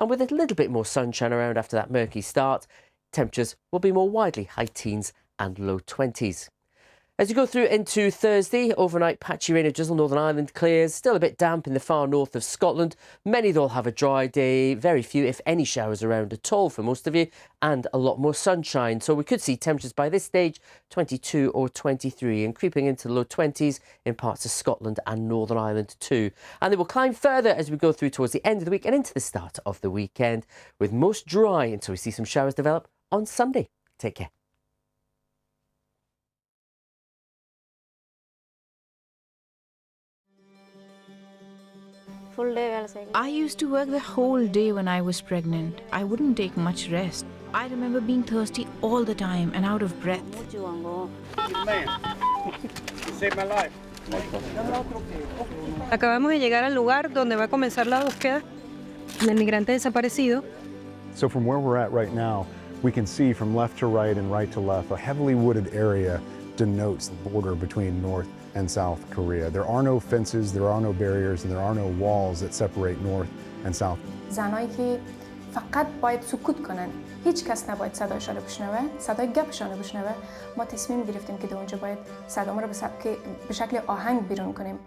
And with a little bit more sunshine around after that murky start, temperatures will be more widely high teens and low 20s. As you go through into Thursday, overnight patchy rain or drizzle, Northern Ireland clears. Still a bit damp in the far north of Scotland. Many will have a dry day. Very few, if any, showers around at all for most of you, and a lot more sunshine. So we could see temperatures by this stage 22 or 23 and creeping into the low 20s in parts of Scotland and Northern Ireland too. And they will climb further as we go through towards the end of the week and into the start of the weekend, with most dry until we see some showers develop on Sunday. Take care. I used to work the whole day when I was pregnant. I wouldn't take much rest. I remember being thirsty all the time and out of breath. Acabamos de llegar al lugar donde va a comenzar la búsqueda del migrante desaparecido. So from where we're at right now, we can see from left to right and right to left, a heavily wooded area denotes the border between North and South Korea. There are no fences, there are no barriers, and there are no walls that separate North and South. زنایی که فقط باید سکوت کنن، هیچ کس نباید صدایشان رو بشنوه، صدای گپشان رو بشنوه. ما تصمیم گرفتیم که در اونجا باید صدامون رو به شکل آهنگ بیرون کنیم.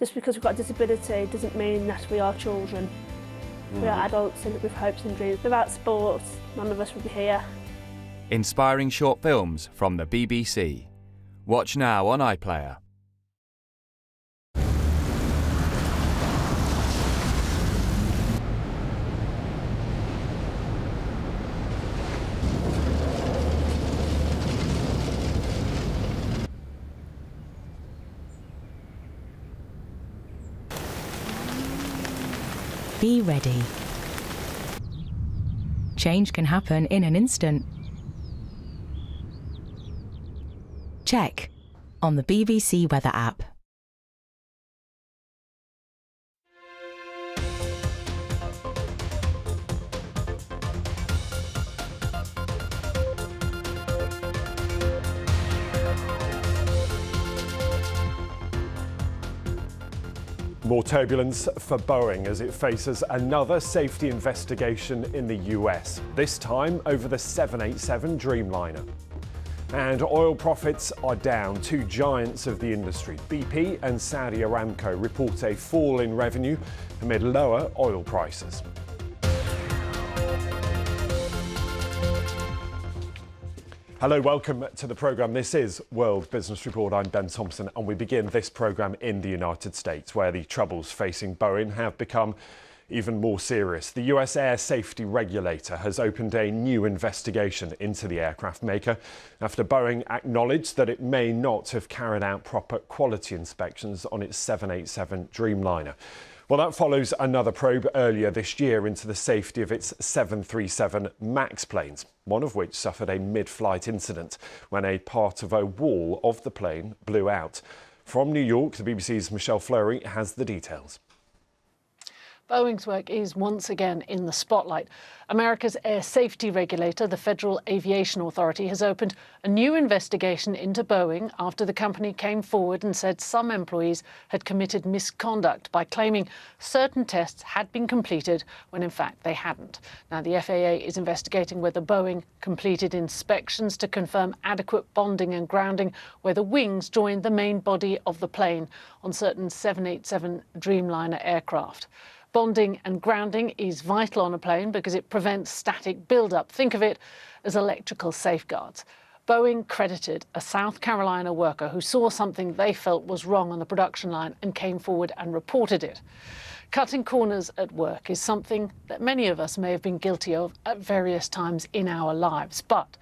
Just because we've got a disability doesn't mean that we are children. We are adults with hopes and dreams. Without sports, none of us would be here. Inspiring short films from the BBC. Watch now on iPlayer. Be ready. Change can happen in an instant. Check on the BBC Weather app. More turbulence for Boeing as it faces another safety investigation in the US, this time over the 787 Dreamliner. And oil profits are down. Two giants of the industry, BP and Saudi Aramco, report a fall in revenue amid lower oil prices. Hello, welcome to the programme. This is World Business Report. I'm Ben Thompson, and we begin this programme in the United States, where the troubles facing Boeing have become even more serious. The US air safety regulator has opened a new investigation into the aircraft maker after Boeing acknowledged that it may not have carried out proper quality inspections on its 787 Dreamliner. Well, that follows another probe earlier this year into the safety of its 737 MAX planes, one of which suffered a mid-flight incident when a part of a wall of the plane blew out. From New York, the BBC's Michelle Fleury has the details. Boeing's work is once again in the spotlight. America's air safety regulator, the Federal Aviation Authority, has opened a new investigation into Boeing after the company came forward and said some employees had committed misconduct by claiming certain tests had been completed when in fact they hadn't. Now, the FAA is investigating whether Boeing completed inspections to confirm adequate bonding and grounding where the wings joined the main body of the plane on certain 787 Dreamliner aircraft. Bonding and grounding is vital on a plane because it prevents static build-up. Think of it as electrical safeguards. Boeing credited a South Carolina worker who saw something they felt was wrong on the production line and came forward and reported it. Cutting corners at work is something that many of us may have been guilty of at various times in our lives. But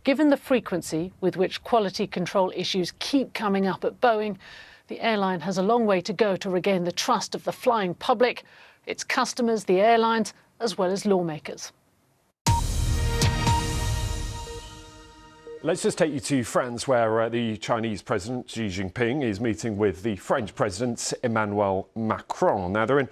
given the frequency with which quality control issues keep coming up at Boeing, the airline has a long way to go to regain the trust of the flying public, its customers, the airlines, as well as lawmakers. Let's just take you to France, where the Chinese President Xi Jinping is meeting with the French President Emmanuel Macron. Now, they're in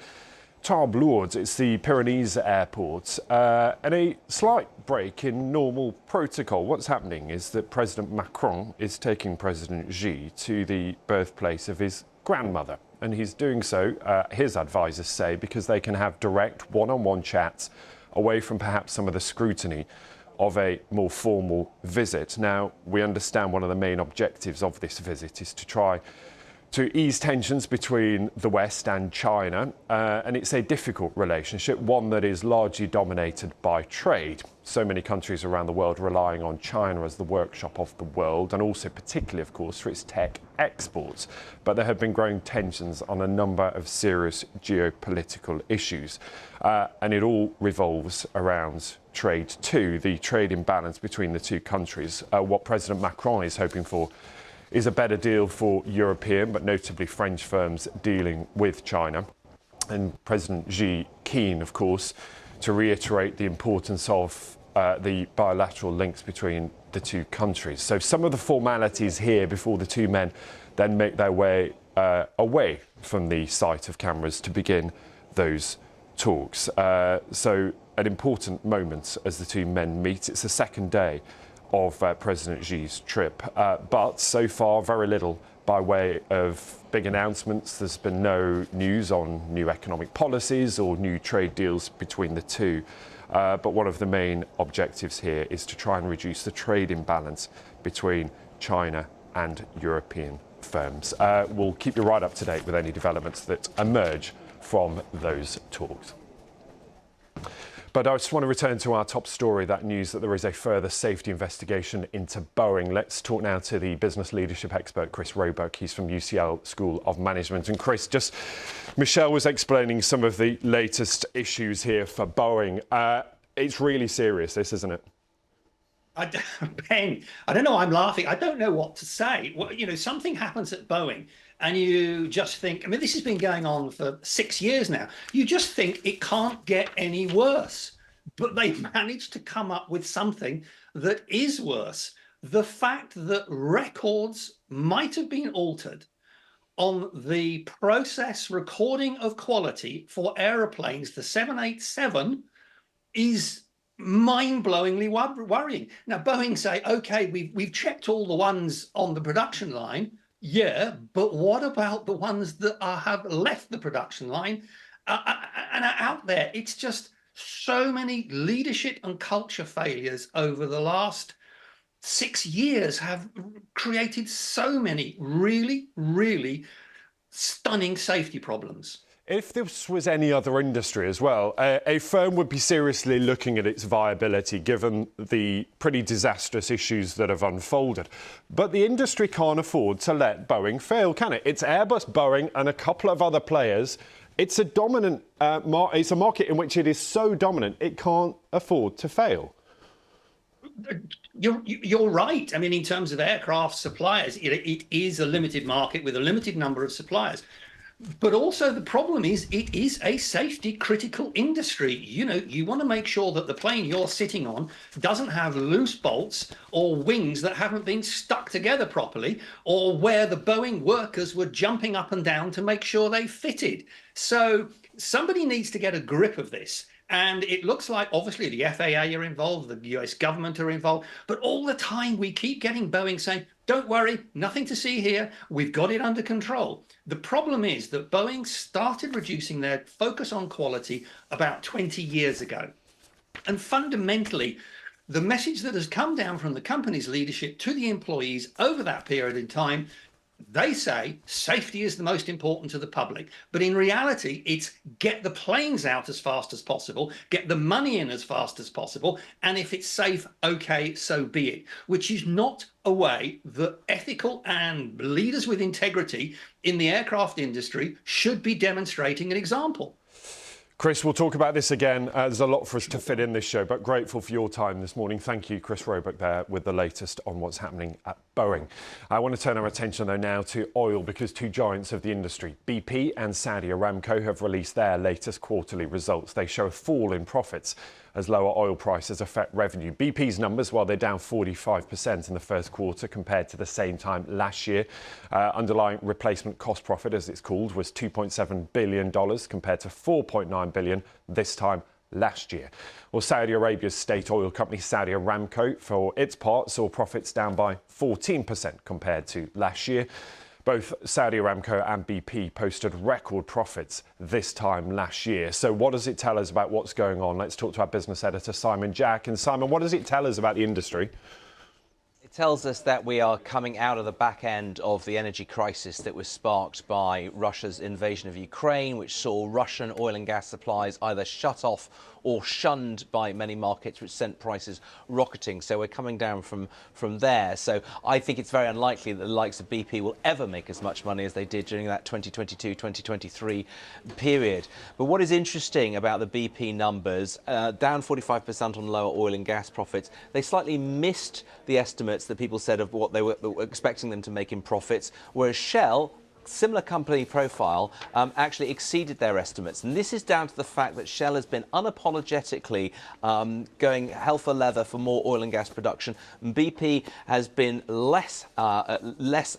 Tarbes-Lourdes, it's the Pyrenees airport, and a slight break in normal protocol. What's happening is that President Macron is taking President Xi to the birthplace of his grandmother. and he's doing so, his advisors say, because they can have direct one-on-one chats away from perhaps some of the scrutiny of a more formal visit. Now, we understand one of the main objectives of this visit is to try to ease tensions between the West and China, and it's a difficult relationship, one that is largely dominated by trade. So many countries around the world relying on China as the workshop of the world, and also particularly, of course, for its tech exports. But there have been growing tensions on a number of serious geopolitical issues, and it all revolves around trade too, the trade imbalance between the two countries. What President Macron is hoping for is a better deal for European, but notably French firms dealing with China. And President Xi keen, of course, to reiterate the importance of the bilateral links between the two countries. So some of the formalities here before the two men then make their way away from the sight of cameras to begin those talks. So an important moment as the two men meet. It's the second day of President Xi's trip, but so far very little by way of big announcements. There's been no news on new economic policies or new trade deals between the two, but one of the main objectives here is to try and reduce the trade imbalance between China and European firms. We'll keep you right up to date with any developments that emerge from those talks. But I just want to return to our top story, that news that there is a further safety investigation into Boeing. Let's talk now to the business leadership expert, Chris Roebuck. He's from UCL School of Management. And Chris, just Michelle was explaining some of the latest issues here for Boeing. It's really serious, this, isn't it? Ben, I don't know, I'm laughing. I don't know what to say. Well, you know, something happens at Boeing and you just think, I mean, this has been going on for 6 years now. You just think it can't get any worse. But they managed to come up with something that is worse. The fact that records might have been altered on the process recording of quality for aeroplanes, the 787, is mind-blowingly worrying. Now, Boeing say, OK, we've checked all the ones on the production line. Yeah, but what about the ones that have left the production line and are out there? It's just so many leadership and culture failures over the last 6 years have created so many really, really stunning safety problems. If this was any other industry as well, a firm would be seriously looking at its viability given the pretty disastrous issues that have unfolded. But the industry can't afford to let Boeing fail, can it? It's Airbus, Boeing and a couple of other players. It's a dominant it's a market in which it is so dominant it can't afford to fail. You're right. I mean, in terms of aircraft suppliers, it is a limited market with a limited number of suppliers. But also the problem is it is a safety critical industry. You know, you want to make sure that the plane you're sitting on doesn't have loose bolts or wings that haven't been stuck together properly, or where the Boeing workers were jumping up and down to make sure they fitted. So somebody needs to get a grip of this. And it looks like, obviously, the FAA are involved, the US government are involved, but all the time we keep getting Boeing saying, don't worry, nothing to see here, we've got it under control. The problem is that Boeing started reducing their focus on quality about 20 years ago. And fundamentally, the message that has come down from the company's leadership to the employees over that period in time, they say safety is the most important to the public. But in reality, it's get the planes out as fast as possible, get the money in as fast as possible. And if it's safe, OK, so be it, which is not a way that ethical and leaders with integrity in the aircraft industry should be demonstrating an example. Chris, we'll talk about this again. There's a lot for us to fit in this show, but grateful for your time this morning. Thank you, Chris Roebuck, there with the latest on what's happening at Boeing. I want to turn our attention, though, now to oil, because two giants of the industry, BP and Saudi Aramco, have released their latest quarterly results. They show a fall in profits as lower oil prices affect revenue. BP's numbers, while they're down 45% in the first quarter compared to the same time last year. Underlying replacement cost profit, as it's called, was $2.7 billion compared to $4.9 billion this time last year. Well, Saudi Arabia's state oil company Saudi Aramco, for its part, saw profits down by 14% compared to last year. Both Saudi Aramco and BP posted record profits this time last year. So what does it tell us about what's going on? Let's talk to our business editor, Simon Jack. And Simon, what does it tell us about the industry? It tells us that we are coming out of the back end of the energy crisis that was sparked by Russia's invasion of Ukraine, which saw Russian oil and gas supplies either shut off or shunned by many markets, which sent prices rocketing. So we're coming down from there. So I think it's very unlikely that the likes of BP will ever make as much money as they did during that 2022-2023 period. But what is interesting about the BP numbers, down 45% on lower oil and gas profits, they slightly missed the estimates that people said of what they were expecting them to make in profits, whereas Shell, similar company profile, actually exceeded their estimates. And this is down to the fact that Shell has been unapologetically going hell for leather for more oil and gas production. And BP has been less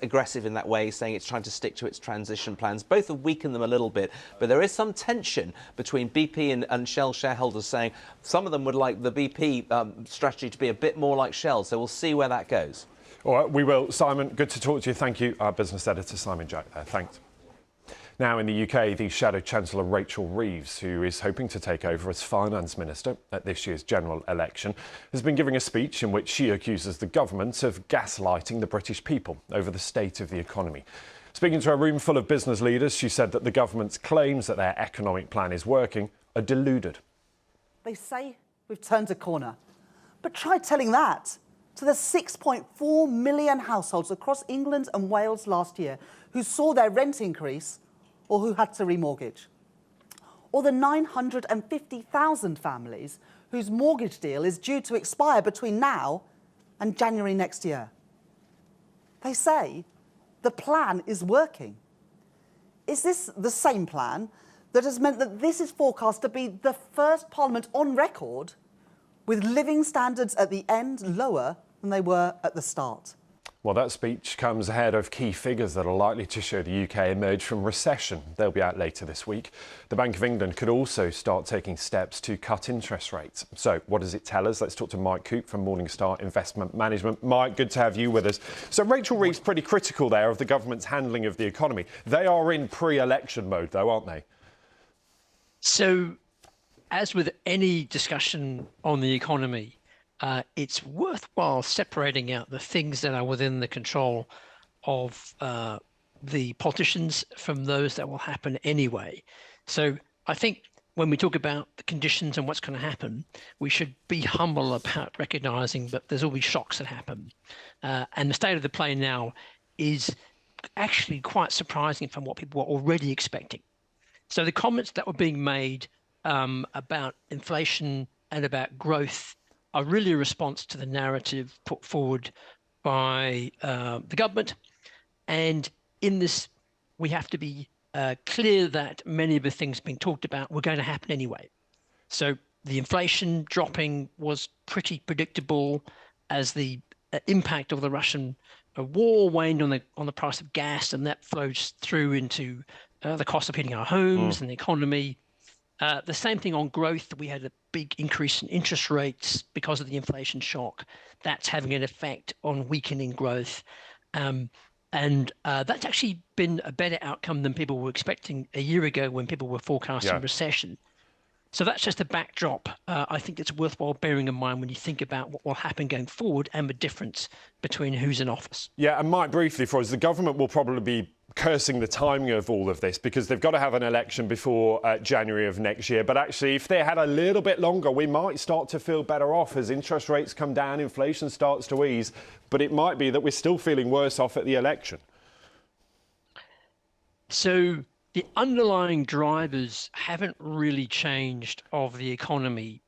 aggressive in that way, saying it's trying to stick to its transition plans. Both have weakened them a little bit, but there is some tension between BP and Shell shareholders, saying some of them would like the BP strategy to be a bit more like Shell. So we'll see where that goes. All right, we will. Simon, good to talk to you. Thank you. Our business editor, Simon Jack, there. Thanks. Now, in the UK, the Shadow Chancellor Rachel Reeves, who is hoping to take over as Finance Minister at this year's general election, has been giving a speech in which she accuses the government of gaslighting the British people over the state of the economy. Speaking to a room full of business leaders, she said that the government's claims that their economic plan is working are deluded. They say we've turned a corner, but try telling that to the 6.4 million households across England and Wales last year who saw their rent increase or who had to remortgage. Or the 950,000 families whose mortgage deal is due to expire between now and January next year. They say the plan is working. Is this the same plan that has meant that this is forecast to be the first Parliament on record with living standards at the end lower than they were at the start? Well, that speech comes ahead of key figures that are likely to show the UK emerge from recession. They'll be out later this week. The Bank of England could also start taking steps to cut interest rates. So what does it tell us? Let's talk to Mike Coop from Morningstar Investment Management. Mike, good to have you with us. So Rachel Reeves pretty critical there of the government's handling of the economy. They are in pre-election mode, though, aren't they? So, as with any discussion on the economy, it's worthwhile separating out the things that are within the control of the politicians from those that will happen anyway. So I think when we talk about the conditions and what's going to happen, we should be humble about recognizing that there's always shocks that happen. And the state of the play now is actually quite surprising from what people were already expecting. So the comments that were being made about inflation and about growth are really a response to the narrative put forward by the government. And in this, we have to be clear that many of the things being talked about were going to happen anyway. So the inflation dropping was pretty predictable as the impact of the Russian war waned on the price of gas, and that flows through into the cost of heating our homes and the economy. The same thing on growth. We had a big increase in interest rates because of the inflation shock. That's having an effect on weakening growth. And that's actually been a better outcome than people were expecting a year ago when people were forecasting recession. So that's just a backdrop. I think it's worthwhile bearing in mind when you think about what will happen going forward and the difference between who's in office. Yeah, and Mike, briefly for us, the government will probably be cursing the timing of all of this because they've got to have an election before January of next year. But actually, if they had a little bit longer, we might start to feel better off as interest rates come down, inflation starts to ease. But it might be that we're still feeling worse off at the election. So the underlying drivers haven't really changed of the economy,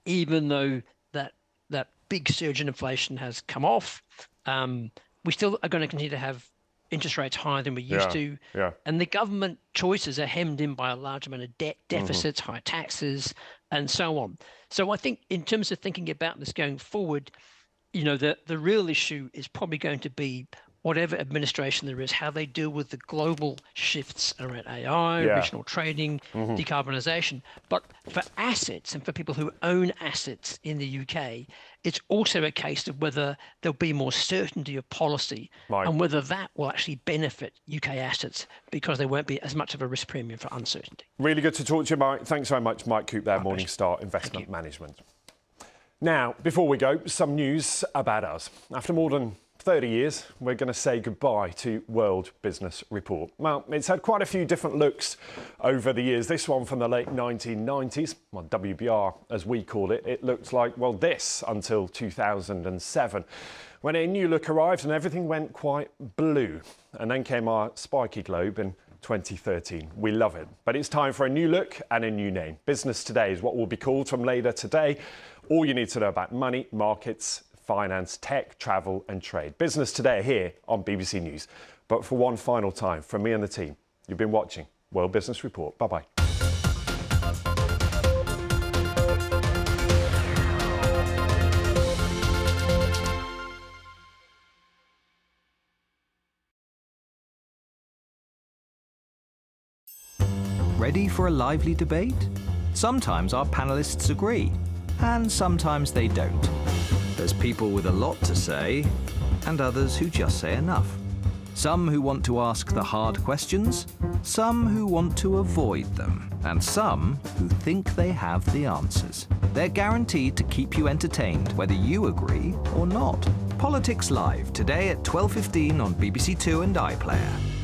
even though that big surge in inflation has come off. We still are going to continue to have interest rates higher than we used to. And the government choices are hemmed in by a large amount of debt deficits, high taxes, and so on. So I think in terms of thinking about this going forward, you know, the real issue is probably going to be whatever administration there is, how they deal with the global shifts around AI, regional trading, decarbonisation. But for assets and for people who own assets in the UK, it's also a case of whether there'll be more certainty of policy and whether that will actually benefit UK assets because there won't be as much of a risk premium for uncertainty. Really good to talk to you, Mike. Thanks very much, Mike Coop there, Morningstar Investment Management. Now, before we go, some news about us. After more than 30 years, we're going to say goodbye to World Business Report. Well, it's had quite a few different looks over the years. This one from the late 1990s, well, WBR as we call it, it looked like, well, this until 2007, when a new look arrived and everything went quite blue. And then came our spiky globe in 2013. We love it. But it's time for a new look and a new name. Business Today is what will be called from later today. All you need to know about money, markets, finance, tech, travel and trade. Business Today here on BBC News. But for one final time, from me and the team, you've been watching World Business Report. Bye-bye. Ready for a lively debate? Sometimes our panellists agree, and sometimes they don't. There's people with a lot to say, and others who just say enough. Some who want to ask the hard questions, some who want to avoid them, and some who think they have the answers. They're guaranteed to keep you entertained, whether you agree or not. Politics Live, today at 12:15 on BBC Two and iPlayer.